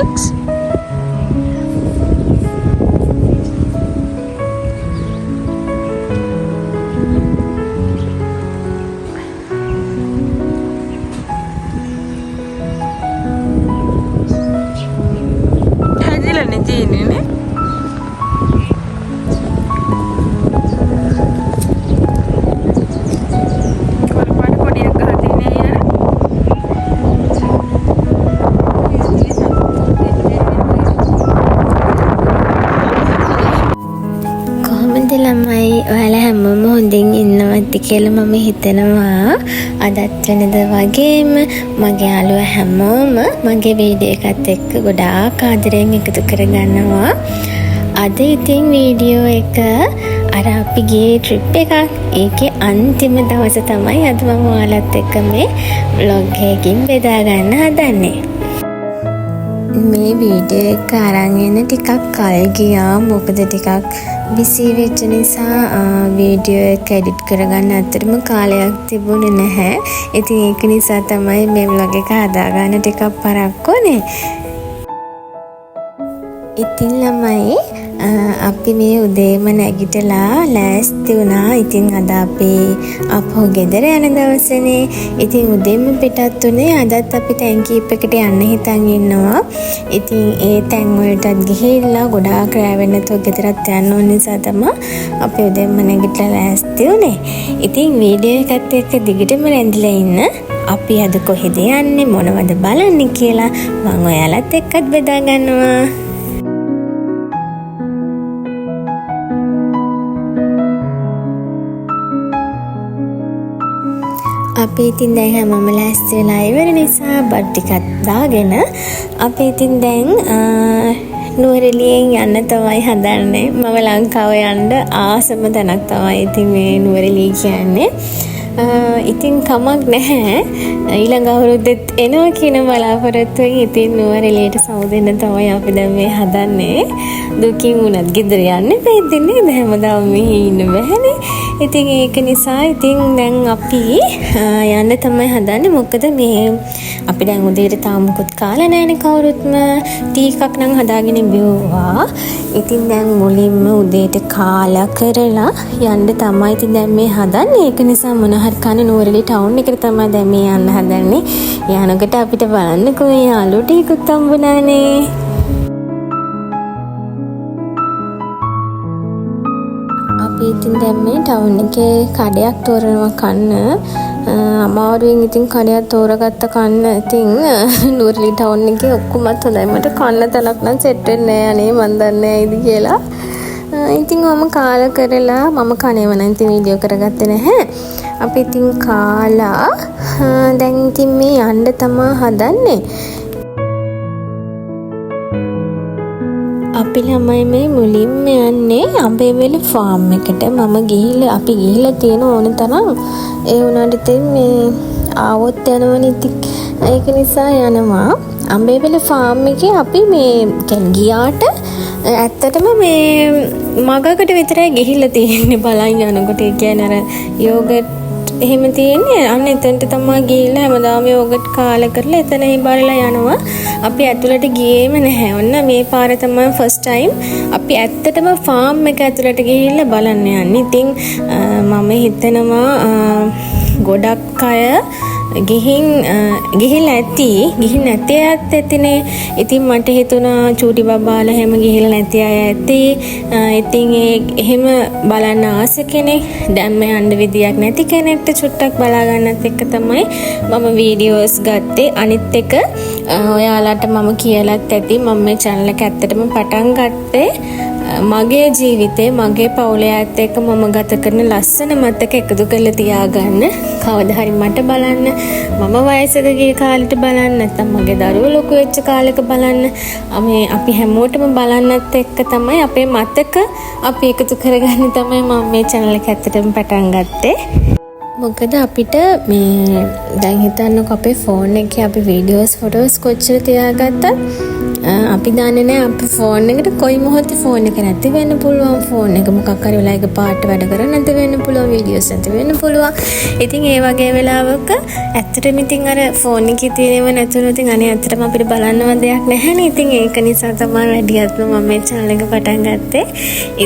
cakes? ළමයි ඔයාලා හැමෝම හොඳින් ඉන්නවද කියලා මම හිතනවා. අදත් වෙනද වගේම මගේ යාළුවා හැමෝම මගේ වීඩියෝ එකත් එක්ක ගොඩාක් ආදරෙන් එකතු කරගන්නවා. අද ඉතින් වීඩියෝ එක අර අපි ගියේ ට්‍රිප් එකක්. ඒකේ අන්තිම දවස තමයි අද මම ඔයාලත් එක්ක මේ vlog එකකින් බෙදා ගන්න හදන්නේ. මේ වීඩියෝ එක අරන් එන්න ටිකක් කල් ගියා. මොකද ටිකක් බිසි වෙච්ච නිසා වීඩියෝ එක එඩිට් කරගන්න ඇත්තටම කාලයක් තිබුණේ නැහැ. ඉතින් ඒක නිසා තමයි මේ vlog එක හදාගන්න ටිකක් පරක්කු වුණේ. ඉතින් ළමයි අපි මේ උදේම නැගිටලා ලෑස්ති වුණා. ඉතින් අද අපි අපෝ ගෙදර යන දවසනේ. ඉතින් උදේම පිටත් උනේ. අදත් අපි තැන් කීපයකට යන්න හිතන් ඉන්නවා. ඉතින් ඒ තැන් වලටත් ගිහිල්ලා ගොඩාක් රැ වෙන්න නැතුව ගෙදරත් යන්න ඕන නිසා තමයි අපි උදේම නැගිටලා ලෑස්ති වුණේ. ඉතින් වීඩියෝ එකත් එක්ක දිගටම රැඳිලා ඉන්න. අපි අද කොහෙද යන්නේ මොනවද බලන්නේ කියලා මම ඔයාලත් එක්කත් බෙදා ගන්නවා. අපි ඉතින් දැන් හැමෝම ලෑස්ති වෙලා ඉවර නිසා බත් ටිකක් දාගෙන අපි ඉතින් දැන් නුවරඑළියෙන් යන්න තමයි හදන්නේ. මම ලංකාව යන්න ආසම තැනක් තමයි ඉතින් මේ නුවරඑළිය කියන්නේ. ඉතින් කමක් නැහැ. ඊළඟ අවුරුද්දෙත් එනවා කියන බලාපොරොත්තුවෙන් ඉතින් නුවරඑළියට සමුදෙන්න තමයි අපි දැන් මේ හදන්නේ. දුකින් උනත් ගෙදර යන්න බැද්දන්නේ නැහැ. හැමදාම මෙහි ඉන්න බෑනේ. ඉතින් ඒක නිසා ඉතින් දැන් අපි යන්න තමයි හදන්නේ. මොකද මේ අපි දැන් උදේට තාම මුකුත් කාලා නැහැනේ කවුරුත්ම. ටී එකක් නම් හදාගෙන බිව්වා. ඉතින් දැන් මුලින්ම උදේට කාලා කරලා යන්න තමයි ඉතින් දැන් මේ හදන්නේ. ඒක නිසා මොන හරි කන නුවරඑළිය ටවුන් එකට තමයි දැන් මේ යන්න හදන්නේ. යනකොට අපිට බලන්නකෝ මේ යාළුවෝ ටිකකුත් හම්බුණානේ. අපි ඉතින් දැන් මේ ටවුන් එකේ කඩයක් තෝරනවා කන්න. අමාරුවෙන් ඉතින් කඩයක් තෝරගත්ත කන්න. ඉතින් නුවරඑළිය ටවුන් එකේ ඔක්කොමත් හොඳයි. මට කන්න තැනක් නම් සෙට් වෙන්නේ නැහැ අනේ මන් දන්නේ ඇයිද කියලා. ඉතින් මම කාලා කරලා මම කණේව නම් ඉතින් වීඩියෝ කරගත්තේ නැහැ. අපි ඉතින් කාලා දැන් ඉතින් මේ යන්න තමයි හදන්නේ. අපි ළමයි මේ මුලින්ම යන්නේ අඹේවැලි ෆාම් එකට. අපි ගිහිල්ලා තියෙන ඕන තරම්. ඒ වුණාට ඉතින් මේ ආවොත් යනවනේ ඉතින් ඒක නිසා යනවා. අඹේවැලි ෆාම් එකේ අපි මේ ගියාට ඇත්තටම මේ මගකට විතරයි ගිහිල්ලා තියෙන්නේ බලන් යනකොට. ඒ කියන්නේ අර යෝගට් එහෙම තියෙන්නේ. අන්න එතනට තමයි ගිහිල්ලා හැමදාම යෝගට් කාලා කරලා එතන බලලා යනවා. අපි ඇතුළට ගියේම නැහැ. ඔන්න මේ පාර තමයි ෆස්ට් ටයිම් අපි ඇත්තටම ෆාම් එක ඇතුළට ගිහිල්ලා බලන්න යන්නේ. ඉතින් මම හිතනවා ගොඩක් අය ගිහිල්ලා ඇති. ගිහින් නැති අයත් ඇතිනේ. ඉතින් මට හිතුණා චූටි බබාලා හැම ගිහිල්ලා නැති අය ඇති. ඉතින් එහෙම බලන්න ආස කෙනෙක් දැම්ම යන්න විදියක් නැති කෙනෙක්ට චුට්ටක් බලා ගන්නත් එක්ක තමයි මම වීඩියෝස් ගත්තේ. අනිත් එක ඔයාලට මම කියලාත් ඇති මම මේ channel එක ඇත්තටම පටන් ගත්තේ මගේ ජීවිතේ මගේ පවුලේ අයත් එක්ක මම ගත කරන ලස්සන මතක එකතු කරලා තියාගන්න. කවදා හරි මට බලන්න, මම වයසක ගිය කාලෙට බලන්න, නැත්නම් මගේ දරුවෝ ලොකු වෙච්ච කාලෙක බලන්න. අපි හැමෝටම බලන්නත් එක්ක තමයි අපේ මතක අපි එකතු කරගන්න තමයි මම මේ channel එක ඇත්තටම පටන් ගත්තේ. මොකද අපිට මේ දැන් හිතන්නකො අපේ ෆෝන් එකේ අපි වීඩියෝස් ෆොටෝස් කොච්චර තියාගත්තත් අපි දන්නේ නැහැ අපි ෆෝන් එකට කොයි මොහොතේ ෆෝන් එක නැති වෙන්න පුළුවන්. ෆෝන් එක මොකක් හරි වෙලාවක පාට වැඩ කරන්නේ නැති වෙන්න පුළුවන්. වීඩියෝස් නැති වෙන්න පුළුවන්. ඉතින් ඒ වගේ වෙලාවක ඇත්තටම ඉතින් අර ෆෝන් එකේ තියෙනව නැතුණු ඉතින් අනේ ඇත්තටම අපිට බලන්නව දෙයක් නැහැනේ. ඉතින් ඒක නිසා තමයි වැඩියත්ම මම මේ channel එක පටන් ගත්තේ.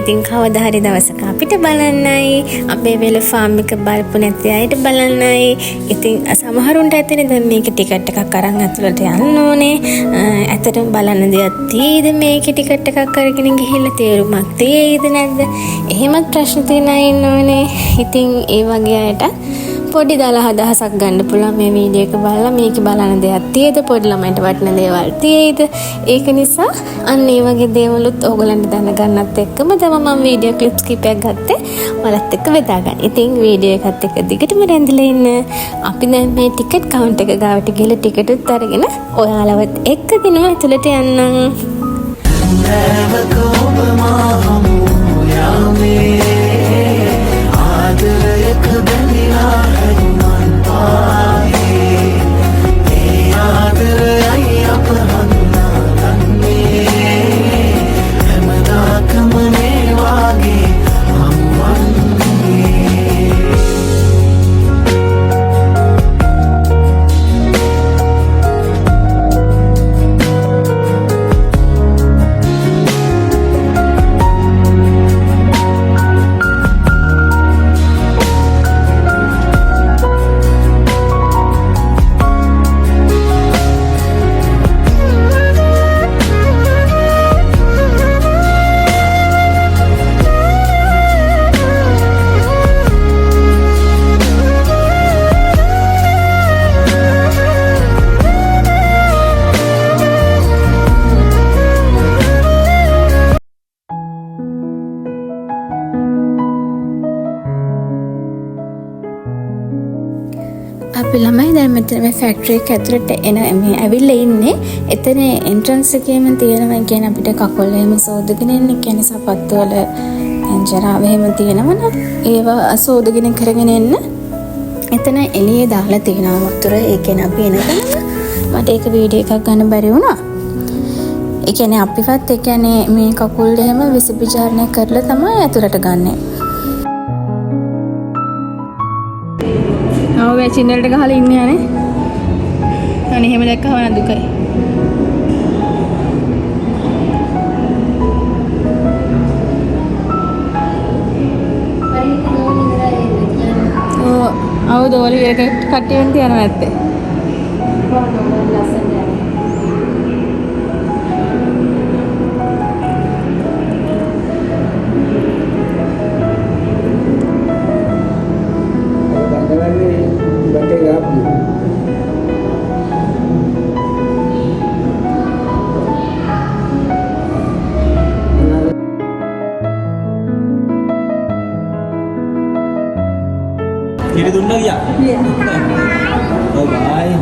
ඉතින් කවදා හරි දවසක අපිට බලන්නයි, අපේ වෙල ෆාම් එක බලපු නැති අයට බලන්නයි. ඉතින් සමහරුන්ට ඇත්තනේ දැන් මේක ටිකට් එකක් අරන් ඇතුළට යන්න ඕනේ. ඇත්තටම බලන්න දෙයක් තියෙයිද මේකේ ටිකට් එකක් අරගෙන ගිහිල්ලා තේරුමක් තියෙයිද නැද්ද? එහෙමත් ප්‍රශ්න තියෙන අය ඉන්නවනේ. ඉතින් ඒ වගේ අයට පොඩි දාලා අදහසක් ගන්න පුළුවන් මේ වීඩියෝ එක බලලා මේක බලන දෙයක් තියෙද? පොඩි ළමයින්ට වටින දේවල් තියෙයිද? ඒක නිසා අන්න ඒ වගේ දේවලුත් ඕගලන්ට දැනගන්නත් එක්කම තමයි මම වීඩියෝ ක්ලිප්ස් කිපයක් ගත්තේ ඔයාලත් එක්ක බෙදා ගන්න. ඉතින් වීඩියෝ එකත් එක්ක දිගටම රැඳිලා ඉන්න. අපි දැන් මේ ටිකට් කවුන්ටර් එක ගාවට ගිහලා ටිකට් උත් අරගෙන ඔයාලවත් එක්කගෙන ඇතුළට යන්නම්. අපි ළමයි දැන් මෙතන මේ ෆැක්ටරි එක ඇතුළට එන මේ ඇවිල්ලා ඉන්නේ. එතන එන්ට්‍රන්ස් එකේම තියෙනවා කියන්නේ අපිට කකුල් එහෙම සෝදගෙන එන්න කියන්නේ සපත්තු වල ජරාව එහෙම තියෙනවනේ. ඒවා සෝදගෙන කරගෙන එන්න. එතන එළියේ දාලා තියෙනවා වතුර. ඒ කියන්නේ අපි එනකම් මට ඒක වීඩියෝ එකක් ගන්න බැරි වුණා. ඒ කියන්නේ අපිවත් ඒ කියන්නේ මේ කකුල් එහෙම විසපිචාරණය කරලා තමයි ඇතුළට ගන්නෙ. ඔය චින්නලට ගහලා ඉන්නේ යන්නේ. අනේ එහෙම දැක්කම නම් දුකයි. ඔව් දෝලි එක කට්ටියෙන් තියනවා ඇත්තේ. Kiri tunda ya? Iya. Oh baik.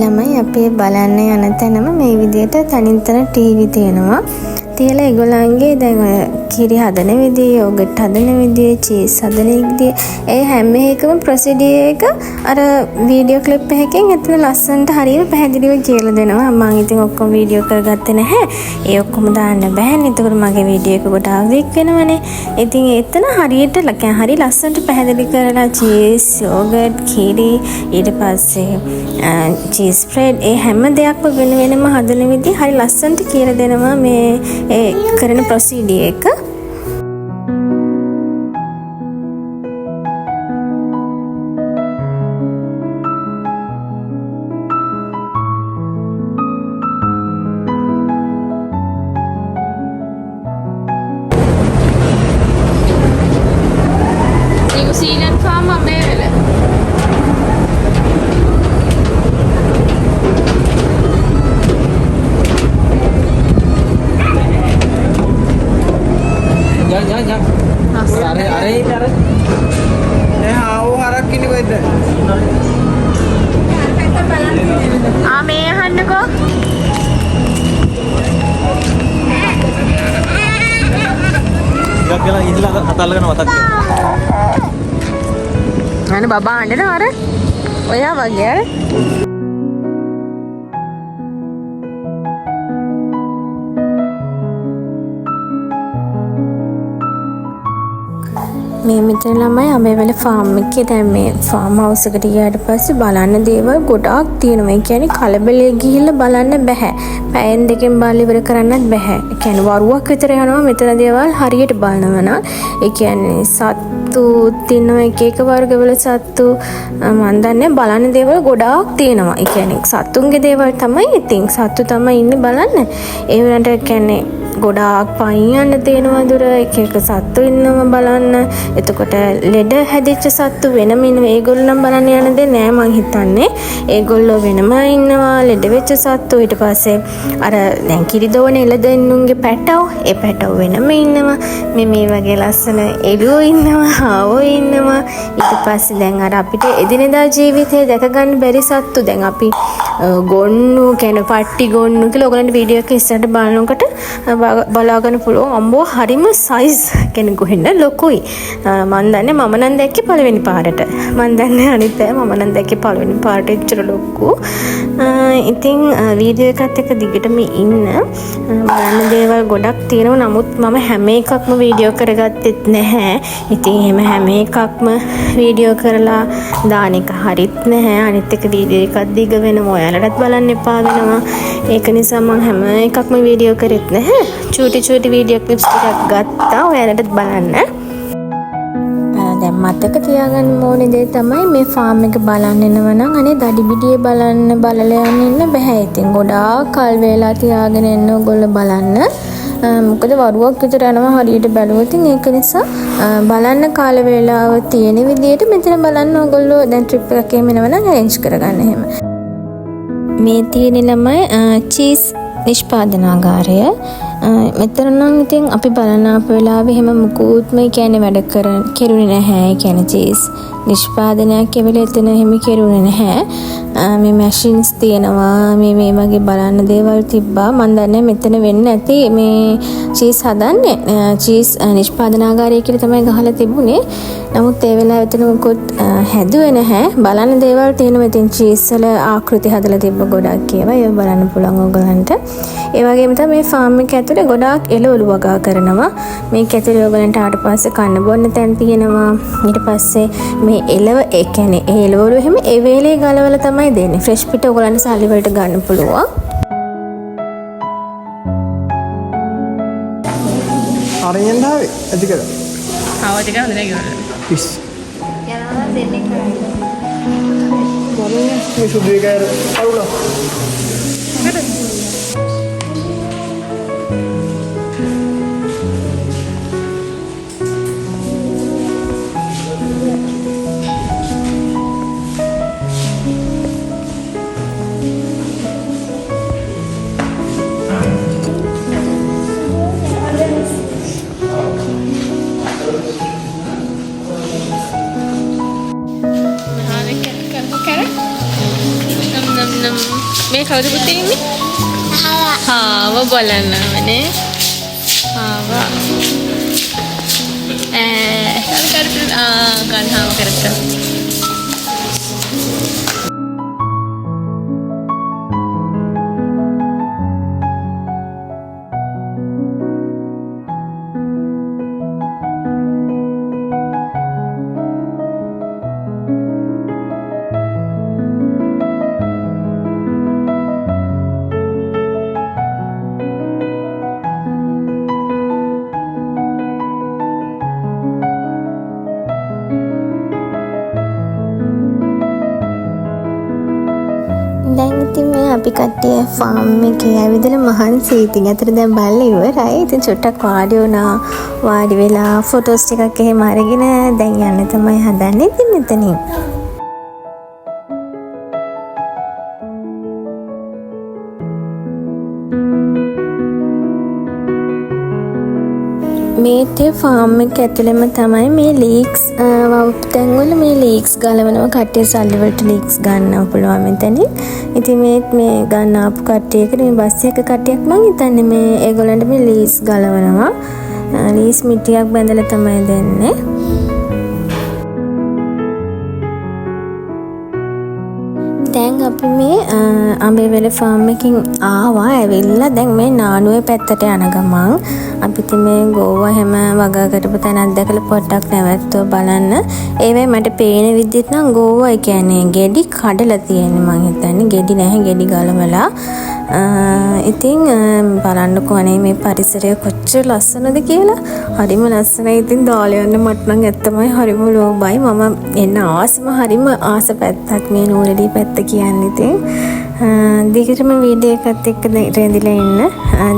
ළමයි අපේ බලන්න යන තැනම මේ විදිහට තනින් තන ටීවී තියෙනවා. තියලා ඒගොල්ලන්ගේ දැන් ඔය කිරි හදන විදිය, යෝගට් හදන විදිය, චීස් හදන විදිය, ඒ හැම එකම ප්‍රොසීඩියර් එක අර වීඩියෝ ක්ලිප් එකකින් එතන ලස්සනට හරියට පැහැදිලිව කියලා දෙනවා. මම ඉතින් ඔක්කොම වීඩියෝ කරගත්තේ නැහැ. ඒ ඔක්කොම දාන්න බෑනේ. එතකොට මගේ වීඩියෝ එක ගොඩාක් දික් වෙනවනේ. ඉතින් එතන හරියට හරි ලස්සනට පැහැදිලි කරලා චීස්, යෝගට්, කිරි, ඊට පස්සේ චීස් ස්ප්‍රෙඩ්, ඒ හැම දෙයක්ම වෙන වෙනම හදන විදිය හරි ලස්සනට කියලා දෙනවා මේ ඒ කරන ප්‍රොසීඩියර් එක. න්യൂസിലൻഡ് ഫാം അമ്മേവല്ലേ Jangan. Are. ආවෝ හරක් ඉන්නේ කොහෙද? මේ අහන්නකෝ Gak kira ini lah atalkan watak. අනේ බබා අඬනවා අර ඔයා වගේ අර මේ මෙතන ළමයි අබේවැල ෆාම් එකේ දැන් මේ ෆාම් හවුස් එකට ගියාට පස්සේ බලන්න දේවල් ගොඩාක් තියෙනවා. ඒ කියන්නේ කලබලේ ගිහිල්ලා බලන්න බෑ. පැයෙන් දෙකෙන් බලලා ඉවර කරන්නත් බෑ. ඒ කියන්නේ වරුවක් විතර යනවා මෙතන දේවල් හරියට බලනවා නම්. ඒ කියන්නේ සත්තු තින්නවා එක එක වර්ගවල සත්තු මන් දන්නේ බලන්න දේවල් ගොඩාක් තියෙනවා. ඒ කියන්නේ සත්තුන්ගේ දේවල් තමයි ඉතින් සත්තු තමයි ඉන්නේ බලන්න. ඒ වුණාට කියන්නේ ගොඩාක් පයින් යන්න තියෙනවා දුර එක එක සත්තු ඉන්නවා බලන්න. එතකොට ලෙඩ හැදිච්ච සත්තු වෙනම ඉන්නවා. ඒගොල්ලෝ නම් බලන්න යන්න දෙන්නේ නෑ මං හිතන්නේ. ඒගොල්ලෝ වෙනම ඉන්නවා ලෙඩ වෙච්ච සත්තු. ඊට පස්සේ අර දැන් කිරිදෝන එළදෙන්නුන්ගේ පැටව, ඒ පැටව වෙනම ඉන්නවා. මේ වගේ ලස්සන එළුවෝ ඉන්නවා, හාවෝ ඉන්නවා. ඊට පස්සේ දැන් අර අපිට එදිනෙදා ජීවිතේ දැක ගන්න බැරි සත්තු දැන් අපි ගොන්නු කියන පට්ටි ගොන්නු කියලා ඔයගලන්ට වීඩියෝ එක ඉස්සරහට බලනකොට බලාගන්න පුළුවන්. අම්බෝ හරිම සයිස් කෙනෙක් කොහෙන්ද ලොකුයි. මම දන්නේ මම නම් දැක්කේ පළවෙනි පාරට. මම දන්නේ අනිත් අය මම නම් දැක්කේ පළවෙනි පාරට එච්චර ලොකු. ඉතින් වීඩියෝ එකත් එක්ක දිගටම ඉන්න බලන්න දේවල් ගොඩක් තියෙනවා. නමුත් මම හැම එකක්ම වීඩියෝ කරගත්තෙත් නැහැ. ඉතින් එහෙම හැම එකක්ම වීඩියෝ කරලා දාන එක හරිත් නැහැ. අනිත් එක වීඩියෝ එකක් දිග වෙනවා. ඔයාලටත් බලන්න එපා වෙනවා. ඒක නිසා මම හැම එකක්ම වීඩියෝ කරෙත් නැහැ. චූටි වීඩියෝ ක්ලිප්ස් ටිකක් ගත්තා ඔයාලටත් බලන්න. දැන් මතක තියාගන්න ඕනේ දේ තමයි මේ ෆාම් එක බලන්න එනවා නම් අනේ දඩිබිඩියේ බලලා යන්න බෑ. ඉතින් ගොඩාක් කල් වේලා තියාගෙන එන්න ඕගොල්ලෝ බලන්න. මොකද වරුවක් විතර යනවා හරියට බැලුවොත්. ඒක නිසා බලන්න කාල වේලාව තියෙන විදිහට මෙතන බලන්න ඕගොල්ලෝ දැන් ට්‍රිප් එකක් එහෙම එනවා නම් අරේන්ජ් කරගන්න එහෙම. මේ තියෙන ළමයි චීස් නිෂ්පාදනාගාරය. මෙතන නම් ඉතින් අපි බලන අප වෙලාවෙ එහෙම මුකුත්ම කියන්නේ වැඩ කෙරුණේ නැහැ. ඒ කියන්නේ චීස් නිෂ්පාදනයක් කියලා එතන එහෙම කෙරුණේ නැහැ. මේ මැෂින්ස් තියෙනවා. මේ වගේ බලන්න දේවල් තිබ්බා. මම දන්නේ මෙතන වෙන්නේ නැති මේ චීස් හදන්නේ. චීස් නිෂ්පාදනාගාරය කියලා තමයි ගහලා තිබුණේ. නමුත් ඒ වෙලාවෙ එතන මොකොත් හැදුවේ නැහැ. බලන්න දේවල් තියෙනවා. ඉතින් චීස් වල ආකෘති හදලා තිබ්බ ගොඩක් ඒවා. ඒක බලන්න පුළුවන් ඔයගලන්ට. ඒ වගේම තමයි මේ ෆාම් එක ඇතුලේ ගොඩාක් එළවලු වගා කරනවා. මේක ඇතුලේ ඔයගලන්ට ආවට පස්සේ කන්න බොන්න තැන් තියෙනවා. ඊට පස්සේ මේ ඒ කියන්නේ ඒ එළවලු එහෙම ඒ වේලේ ගලවලා තමයි දෙන්නේ. ෆ්‍රෙෂ් පිට ඔයගලන්ට සල්ලි වලට ගන්න පුළුවන්. අරගෙන ආවේ ඇතිකද? ආවද කියලා හොඳ නැහැ පිස්. යනවා දෙන්නේ කරන්නේ. මේ සුදු එක අරුණා. මේ කවුද පුතේ ඉන්නේ? හාව බලන්නවනේ. හාව. kan hang kereta. දැන් ඉතින් මේ අපි කට්ටිය ෆාම් එකේ ඇවිදලා මහන්සි ඉතින් අතට දැන් බලලා ඉවරයි. ඉතින් චුට්ටක් වාඩි වුණා. වාඩි වෙලා ෆොටෝස් ටිකක් එහෙම අරගෙන දැන් යන්න තමයි හදන්නේ ඉතින් මෙතනින්. මේටේ ෆාම් එක ඇතුළෙම තමයි මේ ලීක්ස් තැන් වල මේ ලීක්ස් ගලවනවා. කට්ටිය සල්ලි වලට ලීක්ස් ගන්නවා පුළුවන් මෙතනින්. ඉතින් මේ ගන්න ආපු කට්ටියකට මේ බස් එක කට්ටියක් මං හිතන්නේ මේ ඒගොල්ලන්ට මේ ලීස් ගලවනවා. ලීස් මිටියක් බැඳලා තමයි දෙන්නේ. දැන් අපි මේ අඹේවැල ෆාම් එකකින් ආවා. ඇවිල්ලා දැන් මේ නානුවේ පැත්තට යන ගමන් අපි ඉතින් මේ ගෝවා හැම වගා කරපු තැනක් දැකලා පොඩ්ඩක් නැවතුව බලන්න. ඒ වෙයි මට පේන විදිහට නම් ගෝවා කියන්නේ ගෙඩි කඩලා තියෙන්නේ මං හිතන්නේ. ගෙඩි නැහැ ගෙඩි ගලවලා. ඉතින් බලන්නකෝ අනේ මේ පරිසරය කොච්චර ලස්සනද කියලා. හරිම ලස්සනයි. ඉතින් දාලා යන්න මට නම් ඇත්තමයි හරිම ලෝභයි. මම එන්න ආසම හරිම ආස පැත්තක් මේ නූලඩි පැත්ත කියන්නේ. ඉතින් දිගටම වීඩියෝ එකත් එක්ක රැඳිලා ඉන්න.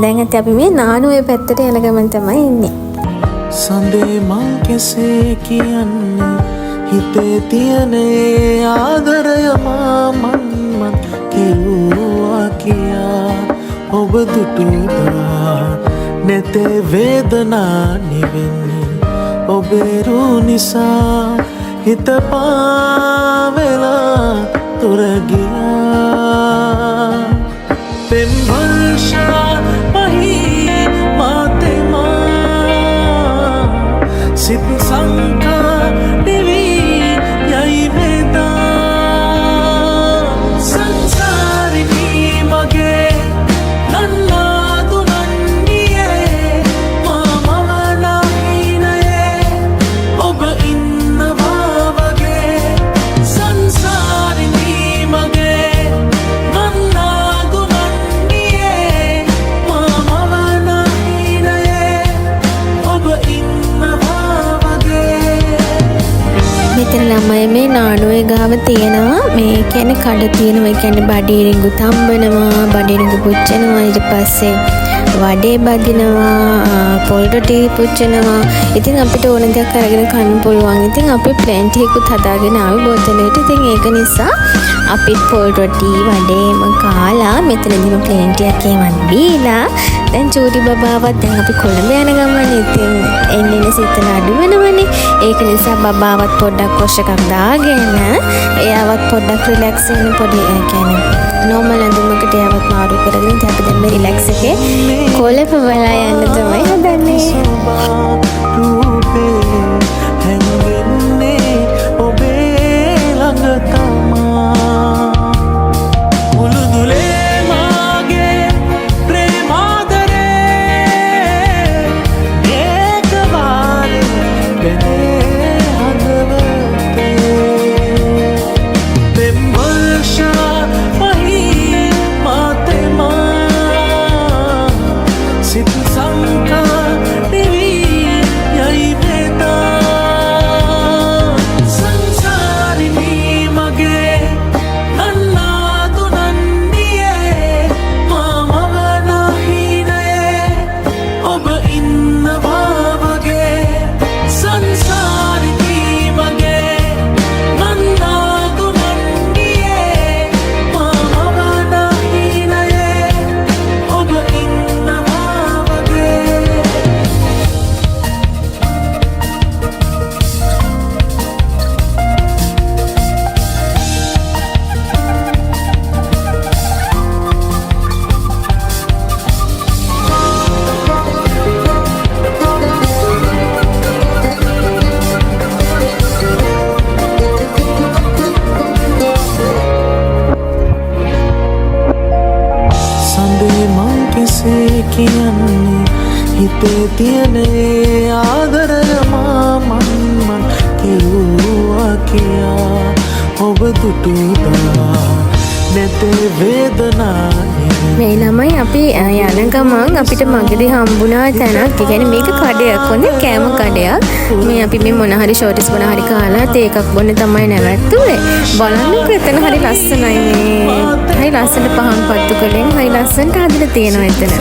දැන් ඇත්ත අපි මේ නානුවේ පැත්තට යන ගමන් තමයි ඉන්නේ. සඳේ මං කෙසේ කියන්නේ හිතේ තියෙන ආදරය මන් කිව්වා කියා ඔබ දුටුදා නැතේ වේදනා නිවෙන්නේ ඔබේ රු නිසා හිත පාවෙලා තුර ගියා පෙම් වර්ෂා පහී මාතෙමා සිත් සංකා දිවී යයි වේදා සංසාරිනී මගේ නන්නාදු නන්නියේ මාමවනාහිනයේ ඔබ ඉන්නවා වගේ සංසාරිනී මගේ නන්නාදු නන්නියේ මාමවනාහිනයේ ඔබ ඉන්නවා වගේ මෙතන ළමයි මේ නානුවේ ගාව තියෙනවා. මේ කියන්නේ කඩ තියෙනවා. ඒ කියන්නේ බඩේරිඟු තම්බනවා, බඩේරිඟු පුච්චනවා, ඊට පස්සේ වඩේ බදිනවා, පොල් රොටි පුච්චනවා. ඉතින් අපිට ඕන දෙයක් අරගෙන කන්න පුළුවන්. ඉතින් අපි ප්ලැන්ට් එකකුත් හදාගෙන ආවේ බෝතලෙට. ඉතින් ඒක නිසා අපි පොල් රොටි වඩේම කාලා මෙතනදිම ප්ලැන්ට් එකක් එහෙම බීලා දැන් චූටි බබාවත් දැන් අපි කොළඹ යන ගමන් ඉතින් එන්නේ සිතන අඩු වෙනවනේ. ඒක නිසා බබාවත් පොඩ්ඩක් කොෂ් එකක් දාගෙන එයාවත් පොඩ්ඩක් රිලැක්ස් වෙන්න පොඩි කියන්නේ නෝමල් අඳුමකට එයාවත් මාරු කරගෙන ඉතින් අපි දැන් මේ රිලැක්ස් එකේ කොළඹ බලා යන්න තමයි හදන්නේ. රූපේ හැංගෙන්නේ ඔබේ ළඟ තමා මුළුදුලේ මාගේ ප්‍රේමාදරේ ඒක වාරේ පෙනේ හදවතේ පෙම් වර්ෂා පහී මාතෙමා සිත් සංකා දිවී යයි වේදා සංසාරිනී මගේ කියන්නේ හිතේ තියෙන ආදරය මන් කෙරුවා කියා ඔබ දුටුදා නැතේ වේදනානේ මේ ළමයි අපි යන ගමන් අපිට මගදී හම්බුණා තැනක්. ඒ කියන්නේ මේක කඩයක්, හොඳ කෑම කඩයක්. මේ අපි මේ මොන හරි ෂෝටිස් මොන හරි කාලා තේ එකක් බොන්න තමයි නැවැත්තුනේ. බලන්නකෝ එතන හරි ලස්සනයි මේ. හරි ලස්සන පහන් පත්තු කලෙන් හරි ලස්සනට හදලා තියෙනවා එතන.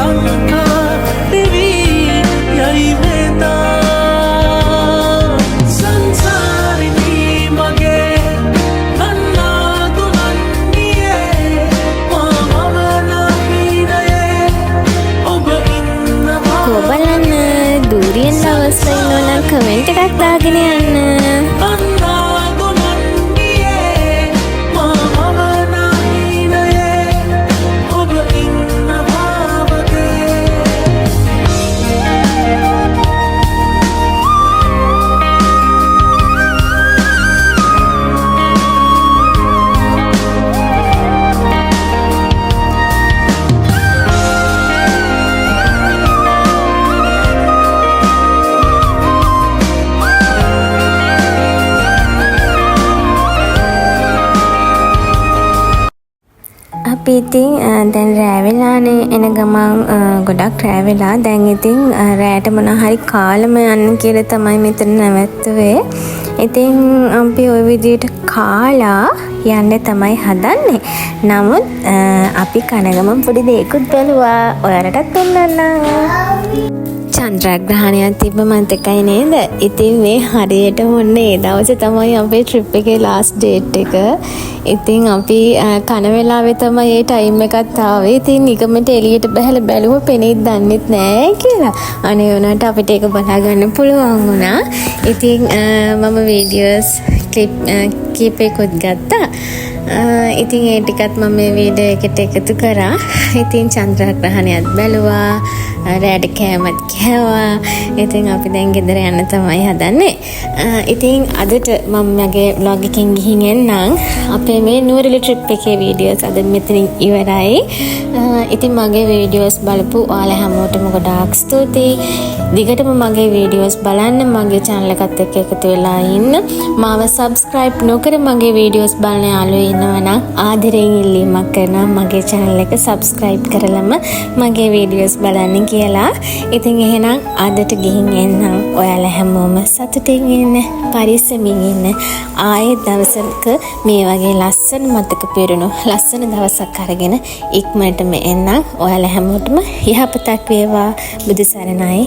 කමෙන්ට් එකක් දාගෙන යන්න. අපි ඉතින් දැන් රෑ වෙලානේ එන ගමන් ගොඩක් රෑ වෙලා. දැන් ඉතින් රෑට මොන හරි කාලම යන්න කියලා තමයි මෙතන නැවැත්තුවේ. ඉතින් අපි ওই විදිහට කාලා යන්න තමයි හදන්නේ. නමුත් අපි කන ගමන් පොඩි දෙයක්ත් බැලුවා. ඔයාලටත් පෙන්නන්නම්. චන්ද්‍රග්‍රහණයක් තිබ්බ මතකයි නේද? ඉතින් මේ හරියට මොන්න ඒ දවසේ තමයි අපේ ට්‍රිප් එකේ ලාස්ට් ඩේට් එක. ඉතින් අපි කන වෙලාවේ තමයි ඒ ටයිම් එකත් ආවේ. ඉතින් නිකමට එළියට බහලා බැලුව පෙනෙයිද දන්නෙත් නෑ කියලා. අනේ උනාට අපිට ඒක බලා ගන්න පුළුවන් වුණා. ඉතින් මම වීඩියෝස් ක්ලිප් කීපයක්වත් ගත්තා. ඉතින් ඒ ටිකත් මම මේ වීඩියෝ එකට එකතු කරා. ඉතින් චන්ද්‍රග්‍රහණයත් බැලුවා. රෑට කෑමත් කෑවා. ඉතින් අපි දැන් ගෙදර යන්න තමයි හදන්නේ. ඉතින් අදට මම මගේ vlog එකෙන් ගිහින් එන්නම්. අපේ මේ නුවරඑළිය ට්‍රිප් එකේ වීඩියෝස් අද මෙතනින් ඉවරයි. ඉතින් මගේ වීඩියෝස් බලපු ඔයාලා හැමෝටම ගොඩාක් ස්තුතියි. දිගටම මගේ වීඩියෝස් බලන්න, මගේ channel එකත් එක්ක එකතු වෙලා ඉන්න. මාව subscribe නොකර මගේ වීඩියෝස් බලන යාළුවෝ ඉන්නවා නම් ආදරයෙන් ඉල්ලීමක් කරනවා මගේ channel එක subscribe කරලම මගේ වීඩියෝස් බලන්න කියලා. ඉතින් එහෙනම් අදට ගිහින් එන්නම්. ඔයාලා හැමෝම සතුටින් ඉන්න, පරිස්සමින් ඉන්න. ආයෙත් දවසක මේ වගේ ලස්සන මතක පිරුණු ලස්සන දවසක් අරගෙන ඉක්මනටම එන්නම්. ඔයාලා හැමෝටම යහපතක් වේවා. බුදු සරණයි.